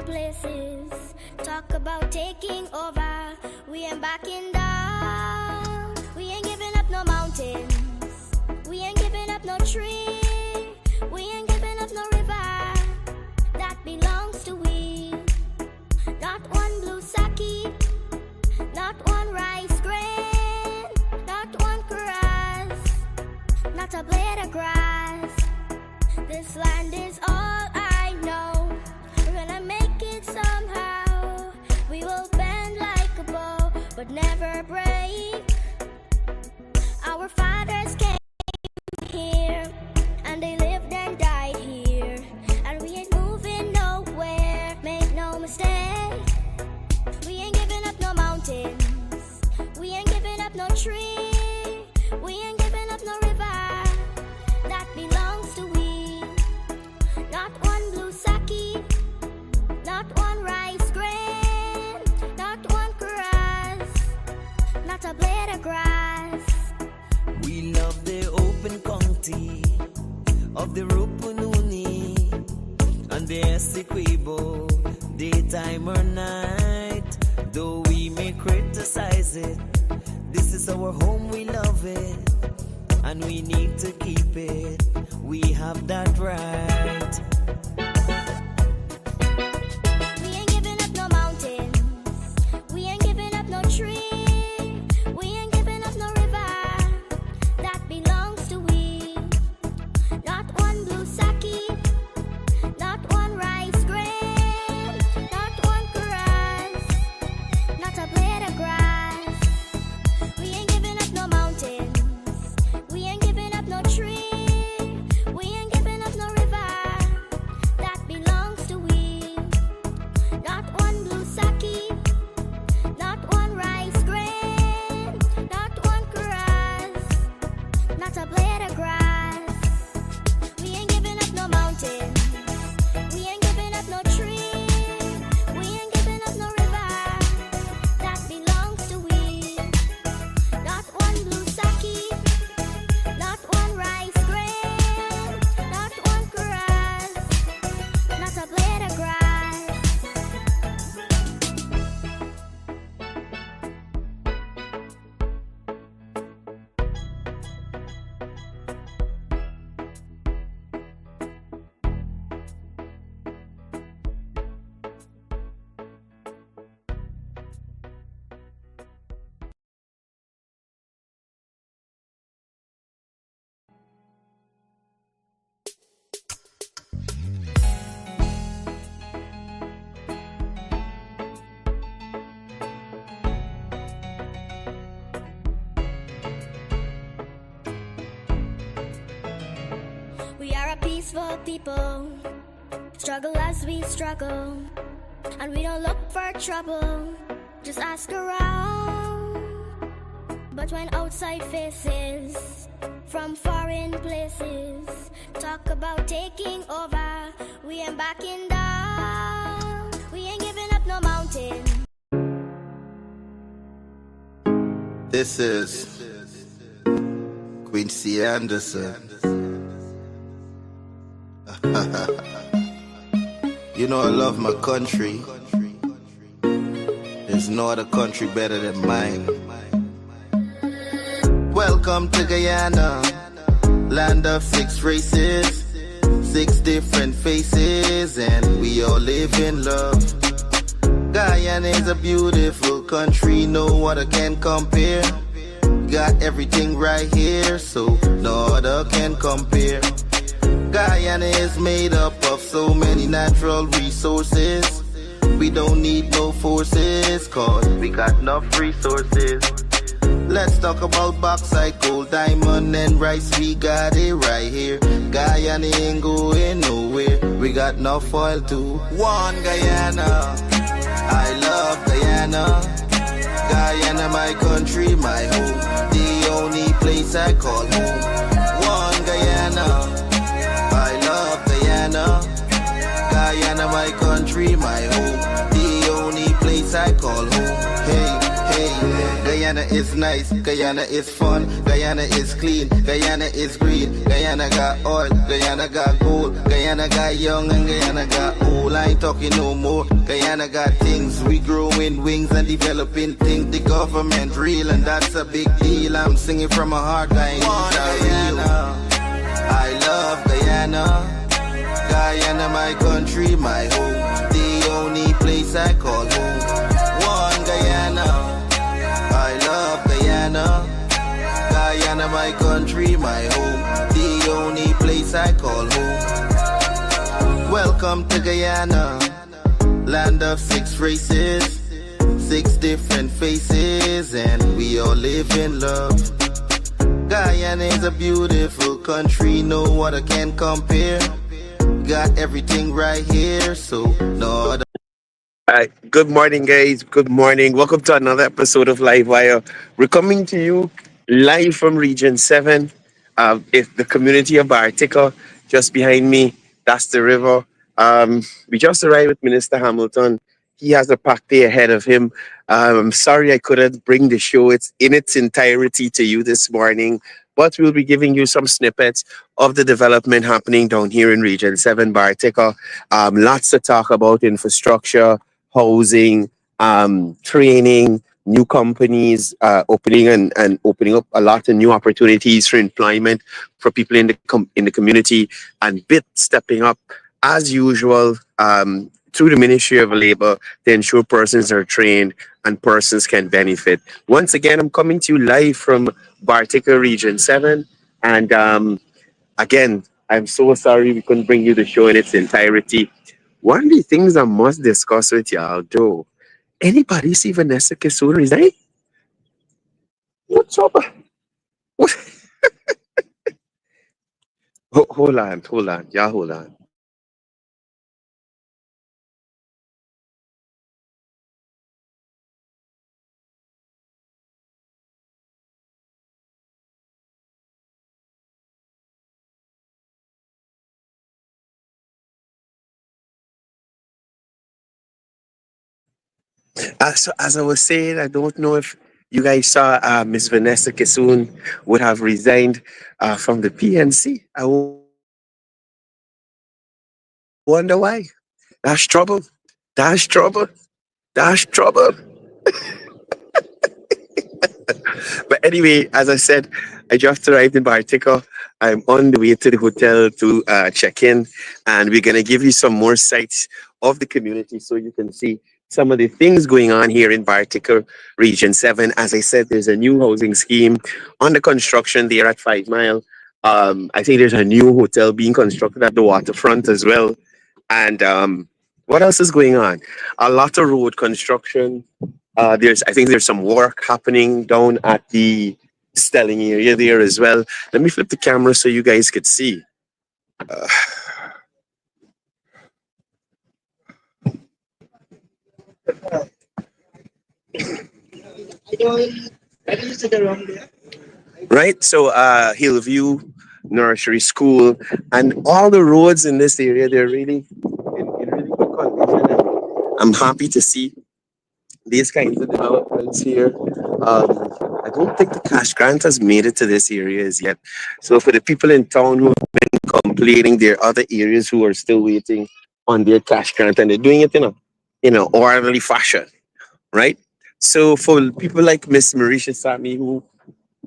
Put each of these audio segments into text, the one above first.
places. Talk about taking over. We ain't backing down. We ain't giving up no mountains. We ain't giving up no tree. We ain't giving up no river that belongs to we. Not one blue sake, not one rice grain, not one grass, not a blade of grass. This land is all I know. We're gonna make it somehow. We will bend like a bow, but never break. Our fathers came here, and they lived and died here, and we ain't moving nowhere. Make no mistake, we ain't giving up no mountains. We ain't giving up no tree. We ain't giving up no river that belongs to we. Not one blue sake, not one rice grain, not one grass, not a blade of grass. We love the open county of the Rupununi and the Essequibo, daytime or night. Though we may criticize it, this is our home, we love it, and we need to keep it. We have that right. We ain't giving up no mountains. We ain't giving up no tree. We ain't giving up no river that belongs to we. Not one blue sake, not one rice grain, not one grass, not a blade of grass. We ain't giving up no mountains. We ain't giving up no tree. We ain't giving up no river that belongs to we. Not one blue sake, not one rice grain, not one grass, not a blade of grass. We ain't giving up no mountains. We ain't giving up no tree. We ain't giving up no river that belongs to we. Not one blue sake, not one rice grain, not one grass, not a blade of grass. We are a peaceful people, struggle as we struggle, and we don't look for trouble, just ask around. But when outside faces from foreign places talk about taking over, we ain't backing down. We ain't giving up no mountain. This is Quincy Anderson. You know I love my country. There's no other country better than mine. Welcome to Guyana, land of 6 races, 6 different faces, and we all live in love. Guyana is a beautiful country, no other can compare. Got everything right here, so no other can compare. Guyana is made up of so many natural resources. We don't need no forces, cause we got enough resources. Let's talk about bauxite, gold, diamond, and rice. We got it right here. Guyana ain't going nowhere. We got enough oil too. One Guyana, I love Guyana. Guyana, my country, my home. The only place I call home. One Guyana, I love Guyana. Guyana, my country, my home. The only place I call home. Hey, hey, Guyana Guyana is nice, Guyana is fun, Guyana is clean, Guyana is green, Guyana got oil, Guyana got gold, Guyana got young and Guyana got old. I ain't talking no more. Guyana got things, we growing wings and developing things. The government real and that's a big deal. I'm singing from my heart, Guyana. I love Guyana. Guyana, my country, my home. The only place I call home. One Guyana. I love Guyana. Guyana, my country, my home. The only place I call home. Welcome to Guyana, land of 6 races, 6 different faces, and we all live in love. Guyana is a beautiful country, no other can compare. Got everything right here, so no other. Good morning, guys. Good morning. Welcome to another episode of Livewire. We're coming to you live from Region 7. It's the community of Bartica, just behind me. That's the river. We just arrived with Minister Hamilton. He has a packed day ahead of him. I'm sorry I couldn't bring the show in its entirety to you this morning, but we'll be giving you some snippets of the development happening down here in Region 7, Bartica. Lots to talk about: infrastructure, housing, training, new companies opening and opening up a lot of new opportunities for employment for people in the community, and BIT stepping up as usual through the Ministry of Labor to ensure persons are trained and persons can benefit. Once again, I'm coming to you live from Bartica Region 7, and again, I'm so sorry we couldn't bring you the show in its entirety. One of the things I must discuss with y'all, though, anybody see Vanessa Kissoon resign? What's up? What? Hold on. Y'all hold on. So as I was saying, I don't know if you guys saw Miss Vanessa Kissoon would have resigned from the PNC. I wonder why. That's trouble. That's trouble. That's trouble. But anyway, as I said, I just arrived in Bartica. I'm on the way to the hotel to check in, and we're going to give you some more sights of the community so you can see some of the things going on here in Bartica Region 7. As I said, there's a new housing scheme under construction there at 5 Mile. I think there's a new hotel being constructed at the waterfront as well. And what else is going on? A lot of road construction. I think there's some work happening down at the Stelling area there as well. Let me flip the camera so you guys could see. Right, so Hillview Nursery School and all the roads in this area, they're really in really good condition. And I'm happy to see these kinds of developments here. I don't think the cash grant has made it to this area as yet. So for the people in town who have been complaining, there are other areas who are still waiting on their cash grant, and they're doing it in an orderly fashion, right? So for people like Miss Marisha Sami, who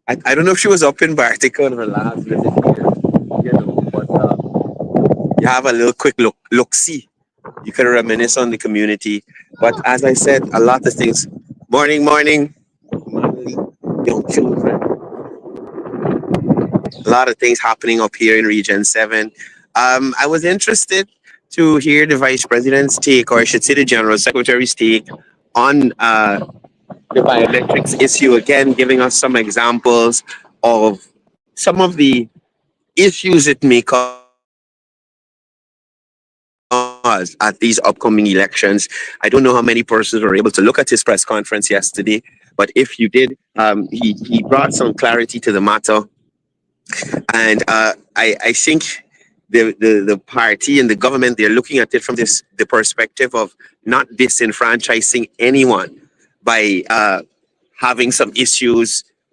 I don't know if she was up in Bartica on her last visit here, but you have a little quick look see. You can reminisce on the community. But as I said, a lot of things. Morning, young children. A lot of things happening up here in Region 7. I was interested to hear the Vice President's take, or I should say the General Secretary's take, on the biometrics issue, again, giving us some examples of some of the issues it may cause at these upcoming elections. I don't know how many persons were able to look at his press conference yesterday, but if you did, he brought some clarity to the matter. And I think the party and the government, they're looking at it from the perspective of not disenfranchising anyone by having some issues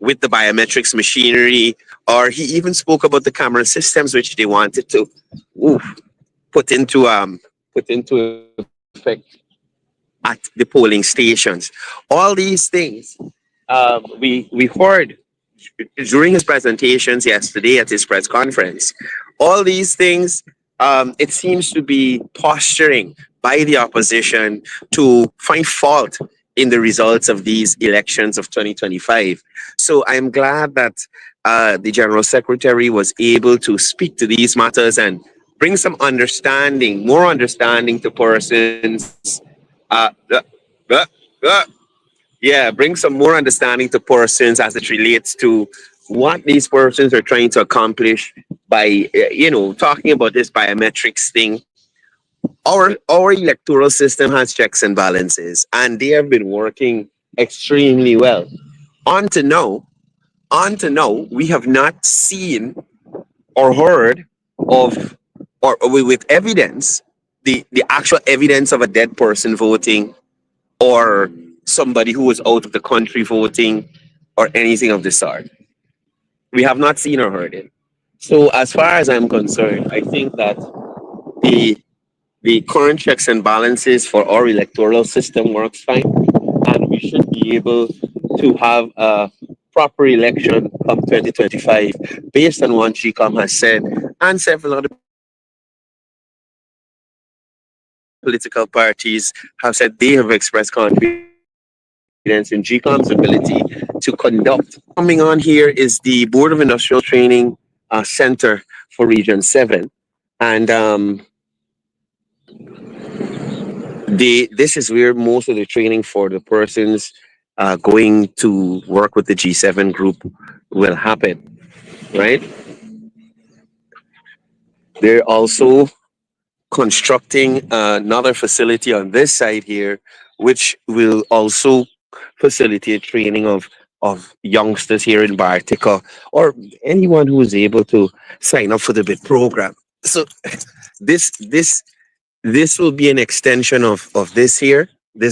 with the biometrics machinery, or he even spoke about the camera systems which they wanted to oof, put into effect at the polling stations. All these things we heard during his presentations yesterday at his press conference. All these things, it seems to be posturing by the opposition to find fault in the results of these elections of 2025. So I'm glad that the General Secretary was able to speak to these matters and bring some understanding, more understanding to persons. Uh, uh, uh, uh, yeah, bring some more understanding to persons as it relates to what these persons are trying to accomplish by, talking about this biometrics thing. Our electoral system has checks and balances, and they have been working extremely well. On to know, we have not seen or heard of, with evidence, the actual evidence of a dead person voting, or somebody who was out of the country voting, or anything of the sort. We have not seen or heard it. So, as far as I'm concerned, I think that the the current checks and balances for our electoral system works fine, and we should be able to have a proper election come 2025 based on what GCOM has said, and several other political parties have said they have expressed confidence in GCOM's ability to conduct. Coming on here is the Board of Industrial Training Center for Region 7, and this is where most of the training for the persons going to work with the G7 group will happen, right? They're also constructing another facility on this side here, which will also facilitate training of youngsters here in Bartica, or anyone who is able to sign up for the bid program. So this this this will be an extension of this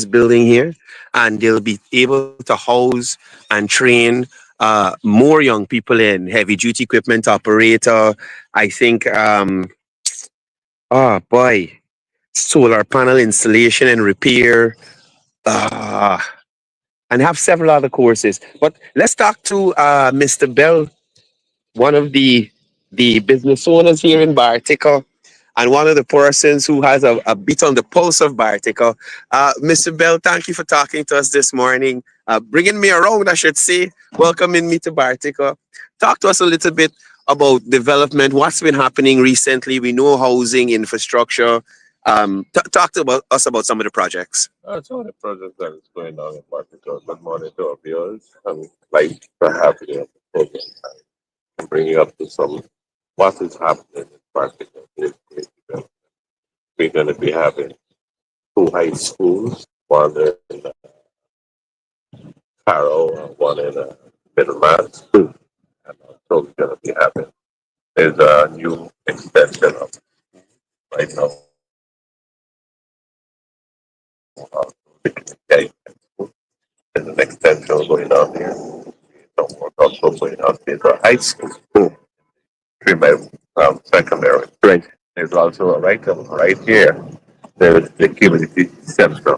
building here, and they'll be able to house and train more young people in heavy duty equipment operator. I think, oh boy, solar panel installation and repair, uh, and have several other courses. But let's talk to Mr. Bell, one of the business owners here in Bartica, and one of the persons who has a beat on the pulse of Bartica. Mr. Bell, thank you for talking to us this morning, bringing me around, I should say, welcoming me to Bartica. Talk to us a little bit about development, what's been happening recently. We know housing, infrastructure. Talk to us about some of the projects. Some of the projects that is going on in Barbados. Good morning to our viewers. I'm like to have you on the program and bring you up to some what is happening in Barbados. We're going to be having two high schools, one in Carroll and one in Middleman. And also we're going to be having, there's a new extension of right now. There's an extension going on here. Some work also going on in the high school, primary, secondary. Right. There's also right here. There's the community center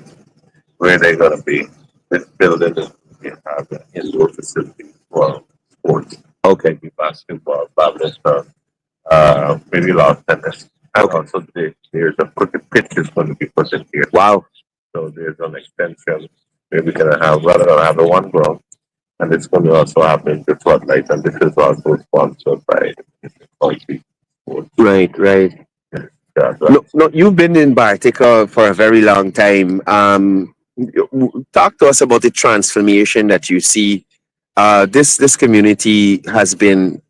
where they're going to be this building. We have an indoor facility for sports. Okay. Basketball, badminton, maybe lawn tennis. And also there's a cricket pitch is going to be put in here. Wow. So there's an extension where we're going to have, rather than have a one ground, and it's going to also happen the floodlights, and this is also sponsored by the country. Right, right. Yeah, right. No, you've been in Bartica for a very long time. Talk to us about the transformation that you see. This community has been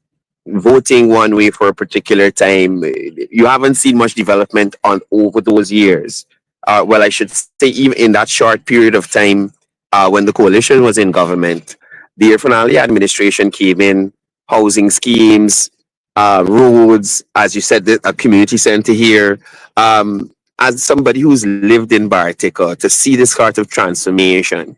voting one way for a particular time. You haven't seen much development on over those years. Well, I should say, even in that short period of time when the coalition was in government, the Irfanali administration came in, housing schemes, roads, as you said, a community center here. As somebody who's lived in Bartica, to see this sort of transformation,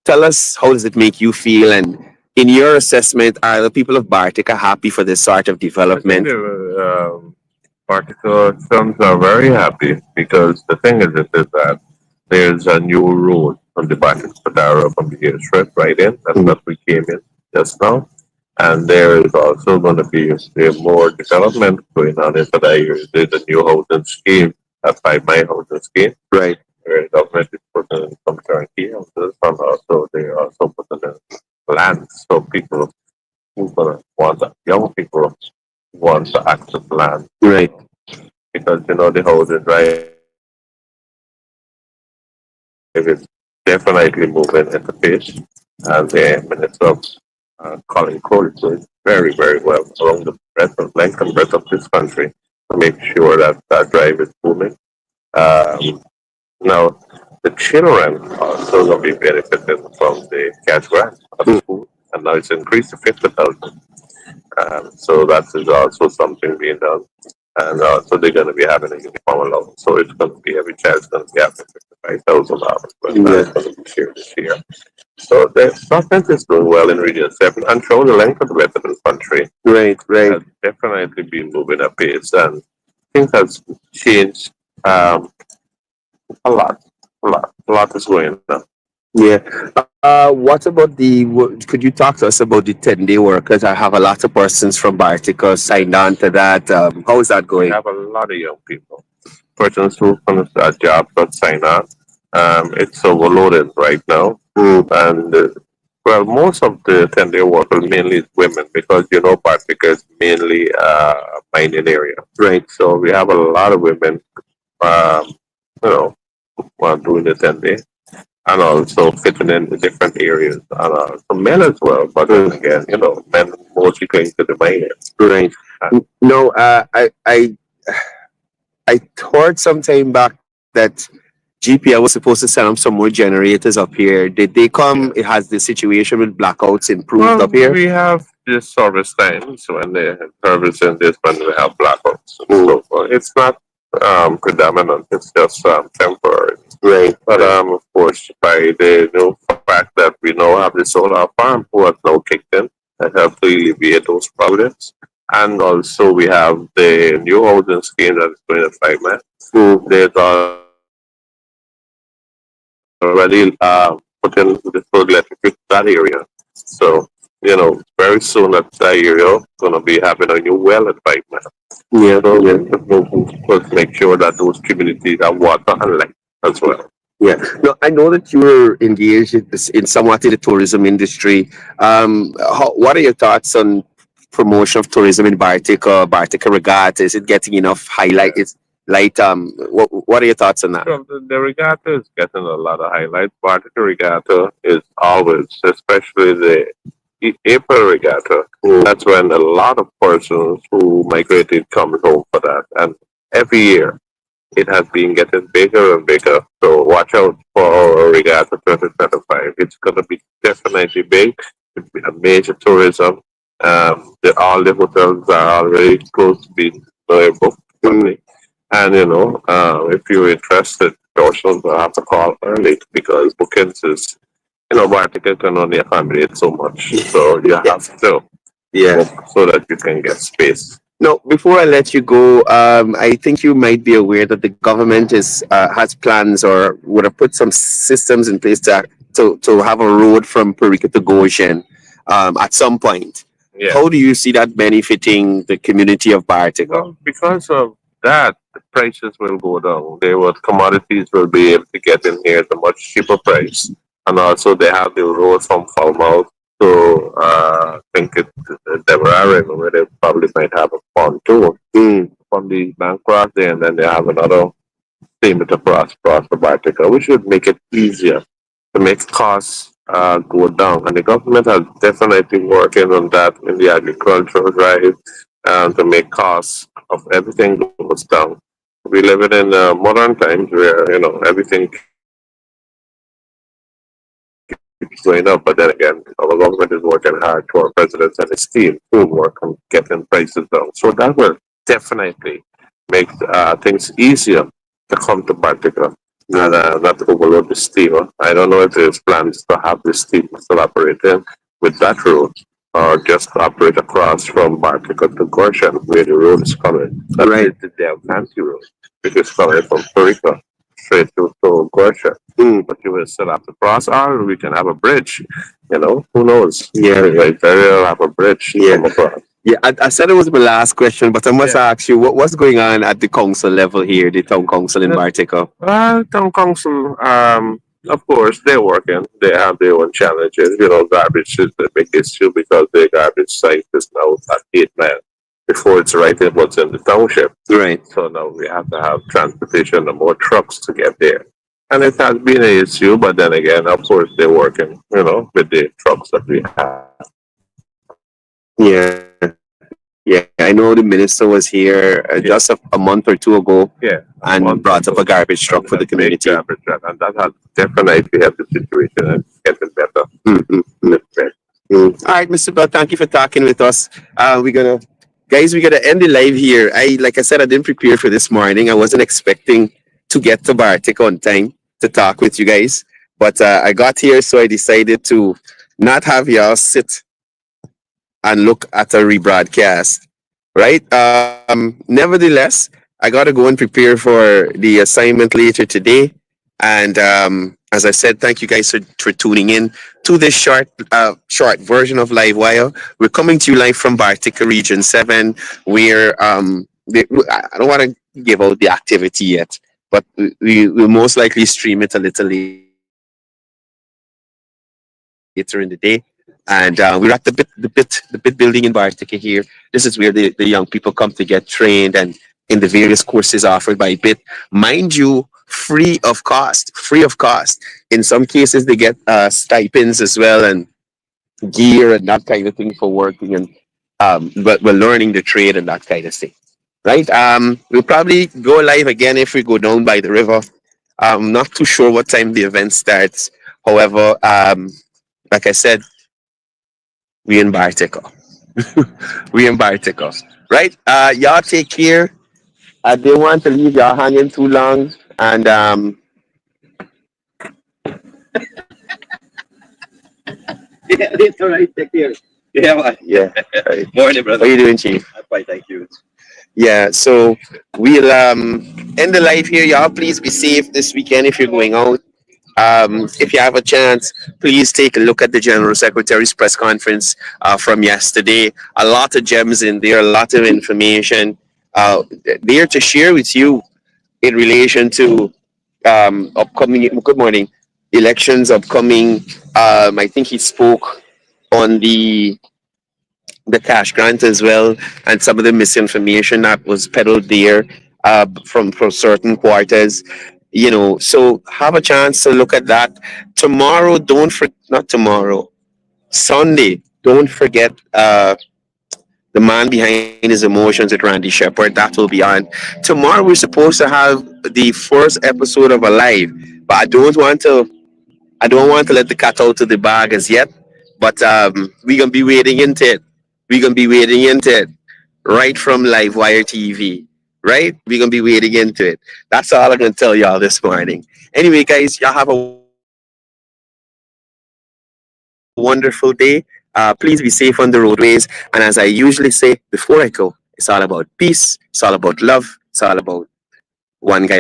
Tell us, how does it make you feel? And in your assessment, are the people of Bartica happy for this sort of I think development? the particular sons are very happy because the thing is that there's a new road from the Batik Padara from the airstrip right in. That's what we came in just now. And there is also going to be more development going on into that area. There's a new housing scheme, a 5 mile housing scheme, Right. where the government is putting in some turnkey houses, and also they are also putting in land so people who gonna want young people want to access land Right. because the houses right is definitely moving at the pace, and the Minister of Colin Cole is doing very, very well along the length and breadth of this country to make sure that that drive is booming. Um, Now, the children are still going to be benefiting from the cash grant at school, and now it's increased to 50,000. So that is also something being done. And so they're going to be having a uniform allowance. So it's going to be every child's going to be having $55,000, but that's going to be shared this year. So the government is doing well in Region 7 and throughout the length of the rest of the country. Right. Right. Has definitely been moving at pace, and things has changed a lot. A lot is going on. Yeah. What about could you talk to us about the 10-day workers? I have a lot of persons from Bartica signed on to that. How is that We going? have a lot of young people, persons who finish a job but sign on. It's overloaded right now, and well, most of the 10-day workers mainly is women because Bartica is mainly mining area, Right. so we have a lot of women, um, you know, who are doing the 10-day. And also fitting in the different areas, and some men as well. But then again, men mostly cling to the mining. Right. And No, I heard some time back that GPL was supposed to send up some more generators up here. Did they come? It has the situation with blackouts improved well, up here? we have this service times when they have service and this when we have blackouts. So it's not predominant. It's just temporary. Right. But of course, by the new fact that we now have the solar farm who has now kicked in and help to alleviate those problems. And also we have the new housing scheme that is going to 5 months. There's already put in the full electric that area. So, very soon that area is going to be having a new well at 5 months. Yeah. So Yeah. let's make sure that those communities have water and light as well. Yeah. No, I know that you were engaged in somewhat in the tourism industry. What are your thoughts on promotion of tourism in Bartica, Bartica Regatta? Is it getting enough highlight? It's light. What are your thoughts on that? So the regatta is getting a lot of highlights. Bartica Regatta is always, especially the April Regatta. That's when a lot of persons who migrated come home for that. And every year it has been getting bigger and bigger. So watch out for our Regatta 2025. It's going to be definitely big. It's a major tourism. All the hotels are already close to being booked. And if you're interested, you also have to call early because bookings is, Bartica can only accommodate so much. So you have to Yeah. book so that you can get space. No, before I let you go, I think you might be aware that the government has plans or would have put some systems in place to have a road from Perica to Goshen at some point. Yeah. How do you see that benefiting the community of Bartica? Well, because of that, the prices will go down. Commodities will be able to get in here at a much cheaper price. And also they have the road from Falmouth to I think it's Deborah River where they probably might have a pontoon from the bank cross there, and then they have another payment across the Bartica, which would make it easier to make costs go down. And the government has definitely working on that in the agricultural drive to make costs of everything goes down. We live in modern times where everything keeps going up, but then again, our government is working hard to our president and his team to work on getting prices down. So that will definitely make things easier to come to Bartica. and not overload the steamer. I don't know if there's plans to have the steamer still operating with that road or just operate across from Bartica to Goshen where the road is coming. That's Right. the Del Canty road, which is coming from Torika straight to Goshen. But you will still have to cross, or we can have a bridge. Who knows? Yeah. Like, we'll have a bridge to come across. Yeah, I said it was my last question, but I must ask you, what's going on at the council level here, the town council in Bartica? Well, town council, of course, they're working. They have their own challenges. Garbage is the big issue because the garbage site is now at 8 miles. Before it's right in what's in the township. Right. So now we have to have transportation and more trucks to get there. And it has been an issue, but then again, of course, they're working, with the trucks that we have. Yeah. Yeah, I know the minister was here just a month or two ago Yeah. and brought up a garbage truck for the community. Garbage truck, and that has definitely helped the situation and getting better. All right, Mr. Bell, thank you for talking with us. We're gonna end the live here. Like I said, I didn't prepare for this morning. I wasn't expecting to get to Bartic on time to talk with you guys, but I got here, so I decided to not have y'all sit and look at a rebroadcast, right? Nevertheless, I gotta go and prepare for the assignment later today. And as I said, thank you guys for tuning in to this short version of Livewire. We're coming to you live from Bartica Region 7, where I don't want to give out the activity yet, but we will most likely stream it a little later in the day. And we're at the bit building in Bartica here. This is where the young people come to get trained and in the various courses offered by BIT. Mind you, free of cost. In some cases, they get stipends as well and gear and that kind of thing for working. And but we're learning the trade and that kind of thing, right? We'll probably go live again if we go down by the river. I'm not too sure what time the event starts. However, like I said, we in Bartica. Right? Y'all take care. I didn't want to leave y'all hanging too long. And Yeah, it's all right. Take care. Yeah, man. yeah. Right. Morning, brother. What are you doing, Chief? I'm fine, thank you. Yeah, so we'll end the live here. Y'all please be safe this weekend if you're going out. If you have a chance, please take a look at the General Secretary's press conference from yesterday. A lot of gems in there, a lot of information there to share with you in relation to upcoming, good morning, elections upcoming. I think he spoke on the cash grant as well and some of the misinformation that was peddled there from certain quarters. So have a chance to look at that. Tomorrow, not tomorrow, Sunday, don't forget the man behind his emotions with Randy Shepard. That will be on. Tomorrow we're supposed to have the first episode of Alive, but I don't want to let the cat out of the bag as yet. But we're gonna be waiting into it. Right from Livewire TV. Right? We're gonna be waiting into it. That's all I'm gonna tell y'all this morning. Anyway, guys, y'all have a wonderful day. Please be safe on the roadways. And as I usually say before I go, it's all about peace, it's all about love, it's all about one guy